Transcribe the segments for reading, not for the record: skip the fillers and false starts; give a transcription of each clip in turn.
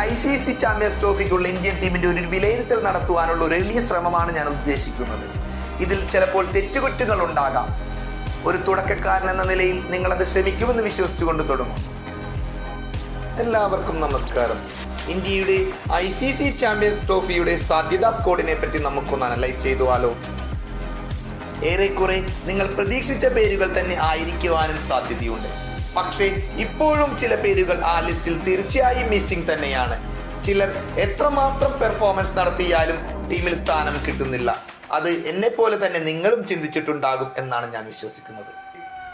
ICC champions ട്രോഫിക്കുള്ള Indian ടീമിന്റെ ഒരു വിലയിരുത്തൽ നടത്തുവാനുള്ള ഒരു എളിയ ശ്രമമാണ് ഞാൻ ഉദ്ദേശിക്കുന്നത്. ഇതിൽ ചിലപ്പോൾ തെറ്റുകുറ്റങ്ങൾ ഉണ്ടാകാം. ഒരു തുടക്കക്കാരൻ എന്ന നിലയിൽ നിങ്ങളത് ശ്രമിക്കുമെന്ന് വിശ്വസിച്ചുകൊണ്ട് തുടങ്ങും. എല്ലാവർക്കും നമസ്കാരം. ഇന്ത്യയുടെ ICC ചാമ്പ്യൻസ് ട്രോഫിയുടെ സാധ്യതാ സ്ക്വാഡിനെ പറ്റി നമുക്കൊന്ന് അനലൈസ് ചെയ്തുവാലോ. ഏറെക്കുറെ നിങ്ങൾ പ്രതീക്ഷിച്ച പേരുകൾ തന്നെ ആയിരിക്കുവാനും സാധ്യതയുണ്ട്. പക്ഷേ ഇപ്പോഴും ചില പേരുകൾ ആ ലിസ്റ്റിൽ തീർച്ചയായും മിസ്സിംഗ് തന്നെയാണ്. ചിലർ എത്രമാത്രം പെർഫോമൻസ് നടത്തിയാലും ടീമിൽ സ്ഥാനം കിട്ടുന്നില്ല. അത് എന്നെപ്പോലെ തന്നെ നിങ്ങളും ചിന്തിച്ചിട്ടുണ്ടാകും എന്നാണ് ഞാൻ വിശ്വസിക്കുന്നത്.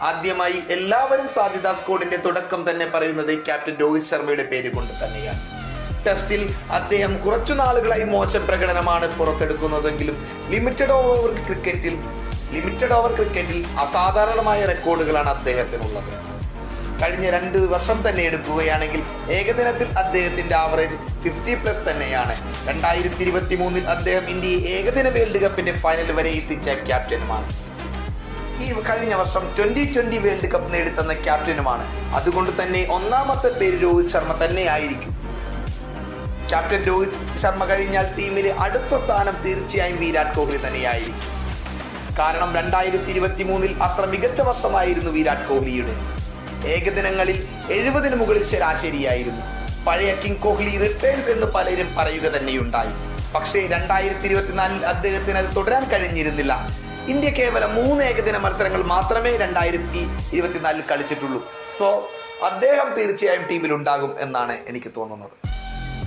ആദ്യമായി എല്ലാവരും സാധ്യതാ സ്ക്വാഡിന്റെ തുടക്കം തന്നെ പറയുന്നത് ക്യാപ്റ്റൻ രോഹിത് ശർമ്മയുടെ പേര് കൊണ്ട് തന്നെയാണ്. ടെസ്റ്റിൽ അദ്ദേഹം കുറച്ചു നാളുകളായി മോശം പ്രകടനമാണ് പുറത്തെടുക്കുന്നതെങ്കിലും ലിമിറ്റഡ് ഓവർ ക്രിക്കറ്റിൽ അസാധാരണമായ റെക്കോർഡുകളാണ് അദ്ദേഹത്തിനുള്ളത്. കഴിഞ്ഞ 2 വർഷം തന്നെ എടുക്കുകയാണെങ്കിൽ ഏകദിനത്തിൽ അദ്ദേഹത്തിന്റെ ആവറേജ് 50+ തന്നെയാണ്. 2023 അദ്ദേഹം ഇന്ത്യയെ ഏകദിന വേൾഡ് കപ്പിന്റെ ഫൈനൽ വരെ എത്തിച്ച ക്യാപ്റ്റനുമാണ്. ഈ കഴിഞ്ഞ വർഷം 2020 വേൾഡ് കപ്പ് നേടിത്തന്ന ക്യാപ്റ്റനുമാണ്. അതുകൊണ്ട് തന്നെ ഒന്നാമത്തെ പേര് രോഹിത് ശർമ്മ തന്നെ ആയിരിക്കും. ക്യാപ്റ്റൻ രോഹിത് ശർമ്മ കഴിഞ്ഞാൽ ടീമിലെ അടുത്ത സ്ഥാനം തീർച്ചയായും വിരാട് കോഹ്ലി തന്നെയായിരിക്കും. കാരണം 2023 അത്ര മികച്ച വർഷമായിരുന്നു വിരാട് കോഹ്ലിയുടെ. ഏകദിനങ്ങളിൽ 70 മുകളിൽ ശരാശരിയായിരുന്നു. പഴയ കിങ് കോഹ്ലി റിട്ടേൺസ് എന്ന് പലരും പറയുക തന്നെയുണ്ടായി. പക്ഷേ 2024 അദ്ദേഹത്തിന് അത് തുടരാൻ കഴിഞ്ഞിരുന്നില്ല. ഇന്ത്യ കേവലം 3 ഏകദിന മത്സരങ്ങൾ മാത്രമേ 2024 കളിച്ചിട്ടുള്ളൂ. സോ അദ്ദേഹം തീർച്ചയായും ടീമിൽ ഉണ്ടാകും എന്നാണ് എനിക്ക് തോന്നുന്നത്.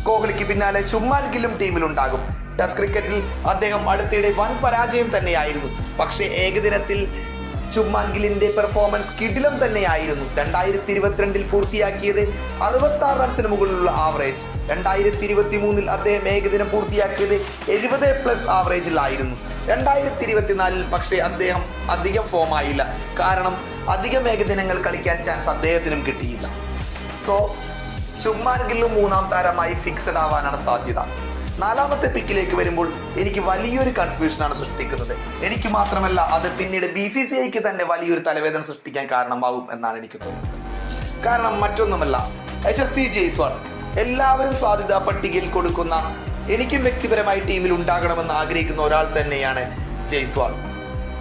കോഹ്ലിക്ക് പിന്നാലെ ശുഭ്മാൻ ഗില്ലും ടീമിലുണ്ടാകും. ടെസ്റ്റ് ക്രിക്കറ്റിൽ അദ്ദേഹം അടുത്തിടെ വൻ പരാജയം തന്നെയായിരുന്നു. പക്ഷേ ഏകദിനത്തിൽ ശുഭ്മാൻ ഗില്ലിന്റെ പെർഫോമൻസ് കിടിലം തന്നെയായിരുന്നു. 2022 പൂർത്തിയാക്കിയത് 66 റൺസിന് മുകളിലുള്ള ആവറേജ്. 2023 അദ്ദേഹം ഏകദിനം പൂർത്തിയാക്കിയത് 70+ ആവറേജിലായിരുന്നു. 2024 പക്ഷേ അദ്ദേഹം അധികം ഫോം ആയില്ല. കാരണം അധികം ഏകദിനങ്ങൾ കളിക്കാൻ ചാൻസ് അദ്ദേഹത്തിനും കിട്ടിയില്ല. സോ ശുഭ്മാൻ ഗില്ലും 3ാം താരമായി ഫിക്സഡ് ആവാനാണ് സാധ്യത. 4ാമത്തെ പിക്കിലേക്ക് വരുമ്പോൾ എനിക്ക് വലിയൊരു കൺഫ്യൂഷനാണ് സൃഷ്ടിക്കുന്നത്. എനിക്ക് മാത്രമല്ല, അത് പിന്നീട് BCCIക്ക് തന്നെ വലിയൊരു തലവേദന സൃഷ്ടിക്കാൻ കാരണമാകും എന്നാണ് എനിക്ക് തോന്നുന്നത്. കാരണം മറ്റൊന്നുമല്ല, യശസ്വി ജയ്സ്വാൾ എല്ലാവരും സാധ്യതാ പട്ടികയിൽ കൊടുക്കുന്ന, എനിക്കും വ്യക്തിപരമായി ടീമിൽ ഉണ്ടാകണമെന്ന് ആഗ്രഹിക്കുന്ന ഒരാൾ തന്നെയാണ് ജയ്സ്വാൾ.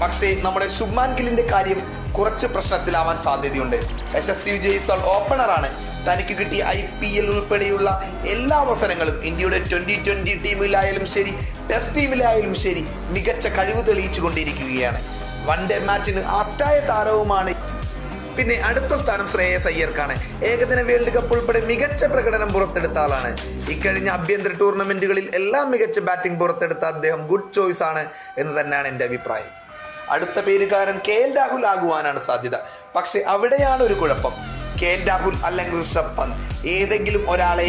പക്ഷേ നമ്മുടെ ശുഭ്മാൻ ഗില്ലിന്റെ കാര്യം കുറച്ച് പ്രശ്നത്തിലാവാൻ സാധ്യതയുണ്ട്. യശസ്വി ജയ്സ്വാൾ ഓപ്പണറാണ്. തനിക്ക് കിട്ടിയ IPL ഉൾപ്പെടെയുള്ള എല്ലാ അവസരങ്ങളും ഇന്ത്യയുടെ 2020 ടീമിലായാലും ശരി, ടെസ്റ്റ് ടീമിലായാലും ശരി, മികച്ച കഴിവ് തെളിയിച്ചു കൊണ്ടിരിക്കുകയാണ്. വൺഡേ മാച്ചിന് ആപ്റ്റായ താരവുമാണ്. പിന്നെ അടുത്ത സ്ഥാനം ശ്രേയസ് അയ്യർക്കാണ്. ഏകദിന വേൾഡ് കപ്പ് ഉൾപ്പെടെ മികച്ച പ്രകടനം പുറത്തെടുത്ത ആളാണ്. ഇക്കഴിഞ്ഞ ആഭ്യന്തര ടൂർണമെന്റുകളിൽ എല്ലാം മികച്ച ബാറ്റിംഗ് പുറത്തെടുത്ത അദ്ദേഹം ഗുഡ് ചോയ്സ് ആണ് എന്ന് തന്നെയാണ് എൻ്റെ അഭിപ്രായം. അടുത്ത പേരുകാരൻ KL രാഹുൽ ആകുവാനാണ് സാധ്യത. പക്ഷെ അവിടെയാണ് ഒരു കുഴപ്പം. KL രാഹുൽ അല്ലെങ്കിൽ ഋഷഭ് പന്ത്, ഏതെങ്കിലും ഒരാളെ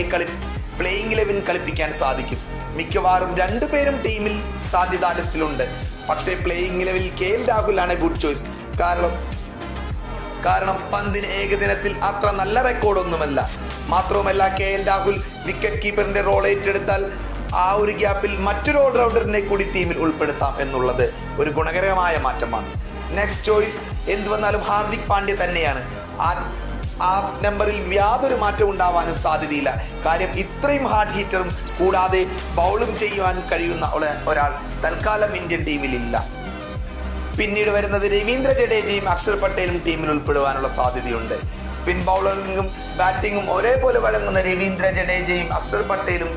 പ്ലേയിങ് 11 കളിപ്പിക്കാൻ സാധിക്കും. മിക്കവാറും 2 പേരും ടീമിൽ സാധ്യതാ ലിസ്റ്റിലുണ്ട്. പക്ഷേ പ്ലേയിങ് 11 KL രാഹുൽ ആണ് ഗുഡ് ചോയ്സ്. കാരണം പന്തിന് ഏകദിനത്തിൽ അത്ര നല്ല റെക്കോർഡൊന്നുമല്ല. മാത്രവുമല്ല, KL രാഹുൽ വിക്കറ്റ് കീപ്പറിന്റെ റോൾ ഏറ്റെടുത്താൽ ആ ഒരു ഗ്യാപ്പിൽ മറ്റൊരു ഓൾറൗണ്ടറിനെ കൂടി ടീമിൽ ഉൾപ്പെടുത്താം എന്നുള്ളത് ഒരു ഗുണകരമായ മാറ്റമാണ്. നെക്സ്റ്റ് ചോയ്സ് എന്തു വന്നാലും ഹാർദിക് പാണ്ഡ്യ തന്നെയാണ്. ആ നമ്പറിൽ യാതൊരു മാറ്റം ഉണ്ടാവാനും സാധ്യതയില്ല. കാര്യം ഇത്രയും ഹാർഡ് ഹീറ്ററും കൂടാതെ ബൗളും ചെയ്യുവാൻ കഴിയുന്ന ഒരാൾ തൽക്കാലം ഇന്ത്യൻ ടീമിലില്ല. പിന്നീട് വരുന്നത് രവീന്ദ്ര ജഡേജയും അക്ഷർ പട്ടേലും ടീമിൽ ഉൾപ്പെടുവാനുള്ള സാധ്യതയുണ്ട്. സ്പിൻ ബൗളറിംഗും ബാറ്റിങ്ങും ഒരേപോലെ വഴങ്ങുന്ന രവീന്ദ്ര ജഡേജയും അക്ഷർ പട്ടേലും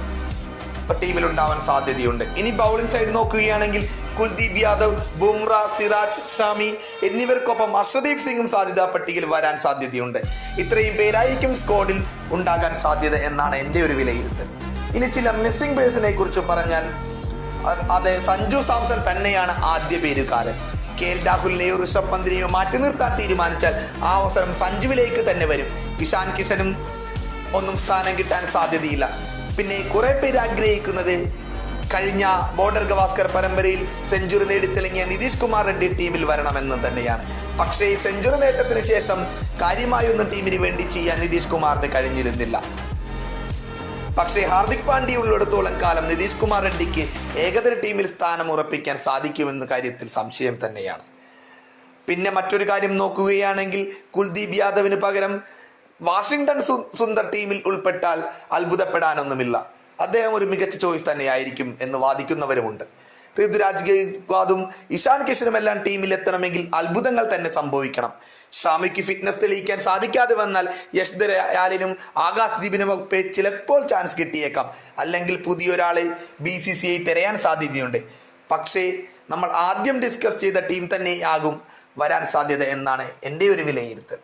ടീമിൽ ഉണ്ടാവാൻ സാധ്യതയുണ്ട്. ഇനി ബൗളിംഗ് സൈഡ് നോക്കുകയാണെങ്കിൽ കുൽദീപ് യാദവ്, ബുംറ, സിറാജ്, ഷാമി എന്നിവർക്കൊപ്പം അർഷദീപ് സിംഗും സാധ്യതാ പട്ടികയിൽ വരാൻ സാധ്യതയുണ്ട്. ഇത്രയും പേരായിരിക്കും സ്ക്വാഡിൽ ഉണ്ടാകാൻ സാധ്യത എന്നാണ് എൻ്റെ ഒരു വിലയിരുത്തൽ. ഇനി ചില മിസ്സിംഗ് പേഴ്സിനെ കുറിച്ച് പറഞ്ഞാൽ അത് സഞ്ജു സാംസൺ തന്നെയാണ് ആദ്യ പേരുകാരൻ. KL രാഹുലിനെയോ ഋഷഭ് പന്തിനെയോ മാറ്റി നിർത്താൻ തീരുമാനിച്ചാൽ ആ അവസരം സഞ്ജുവിലേക്ക് തന്നെ വരും. ഇഷാൻ കിഷനും ഒന്നും സ്ഥാനം കിട്ടാൻ സാധ്യതയില്ല. പിന്നെ കുറെ പേര് ആഗ്രഹിക്കുന്നത് കഴിഞ്ഞ ബോർഡർ ഗവാസ്കർ പരമ്പരയിൽ സെഞ്ചുറി നേടിത്തിളങ്ങിയ നിതീഷ് കുമാർ റെഡ്ഡി ടീമിൽ വരണമെന്ന് തന്നെയാണ്. പക്ഷേ സെഞ്ചുറി നേട്ടത്തിന് ശേഷം കാര്യമായൊന്നും ടീമിന് വേണ്ടി ചെയ്യാൻ നിതീഷ് കുമാറിന് കഴിഞ്ഞിരുന്നില്ല. പക്ഷേ ഹാർദിക് പാണ്ഡ്യ ഉള്ളിടത്തോളം കാലം നിതീഷ് കുമാർ റെഡ്ഡിക്ക് ഏകദിന ടീമിൽ സ്ഥാനം ഉറപ്പിക്കാൻ സാധിക്കുമെന്ന കാര്യത്തിൽ സംശയം തന്നെയാണ്. പിന്നെ മറ്റൊരു കാര്യം നോക്കുകയാണെങ്കിൽ കുൽദീപ് യാദവിന് പകരം വാഷിംഗ്ടൺ സുന്ദർ ടീമിൽ ഉൾപ്പെട്ടാൽ അത്ഭുതപ്പെടാനൊന്നുമില്ല. അദ്ദേഹം ഒരു മികച്ച ചോയ്സ് തന്നെയായിരിക്കും എന്ന് വാദിക്കുന്നവരുമുണ്ട്. ഋതുരാജ് ഗെയ്ക്വാദും ഇഷാൻ കിഷനുമെല്ലാം ടീമിൽ എത്തണമെങ്കിൽ അത്ഭുതങ്ങൾ തന്നെ സംഭവിക്കണം. ഷാമിക്ക് ഫിറ്റ്നസ് തെളിയിക്കാൻ സാധിക്കാതെ വന്നാൽ യശ് ദയാലിനും ആകാശ് ദീപിനുമൊക്കെ ചിലപ്പോൾ ചാൻസ് കിട്ടിയേക്കാം. അല്ലെങ്കിൽ പുതിയൊരാളെ BCCI തിരയാൻ സാധ്യതയുണ്ട്. പക്ഷേ നമ്മൾ ആദ്യം ഡിസ്കസ് ചെയ്ത ടീം തന്നെയാകും വരാൻ സാധ്യത എന്നാണ് എൻ്റെ ഒരു വിലയിരുത്തൽ.